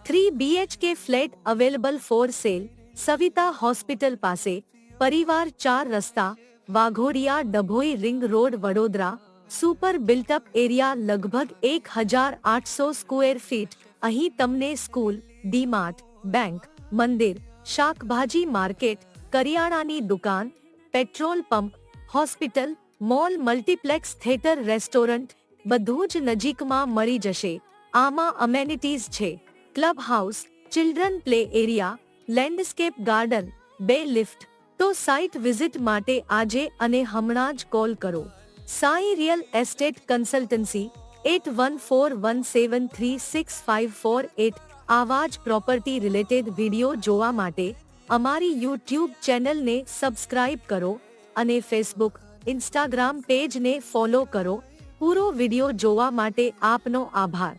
3 BHK flat available for sale, Savita hospital પાસે, પરિવાર 4 રસ્તા, Waghodia Dabhoi ring road Vadodara. Super built-up area લગભગ 1800 સ્ક્વેર ફીટ. અહીં તમને સ્કૂલ, ડીમાર્ટ, બેંક, મંદિર, શાકભાજી માર્કેટ, કરિયાણાની દુકાન, petrol pump, hospital, mall, multiplex, theatre, restaurant બધું જ નજીકમાં મળી જશે. આમાં અમેનિટીઝ છે club house, children play area, landscape garden, 2 lift. તો સાઇટ વિઝિટ માટે આજે અને હમણાં જ કોલ કરો. Sai real estate consultancy 8141736548. આવા જ પ્રોપર્ટી રિલેટેડ વિડીયો જોવા માટે અમારી યુટ્યુબ ચેનલને સબસ્ક્રાઇબ કરો અને ફેસબુક, ઇન્સ્ટાગ્રામ પેજને ફોલો કરો. પૂરો વિડીયો જોવા માટે આપનો આભાર.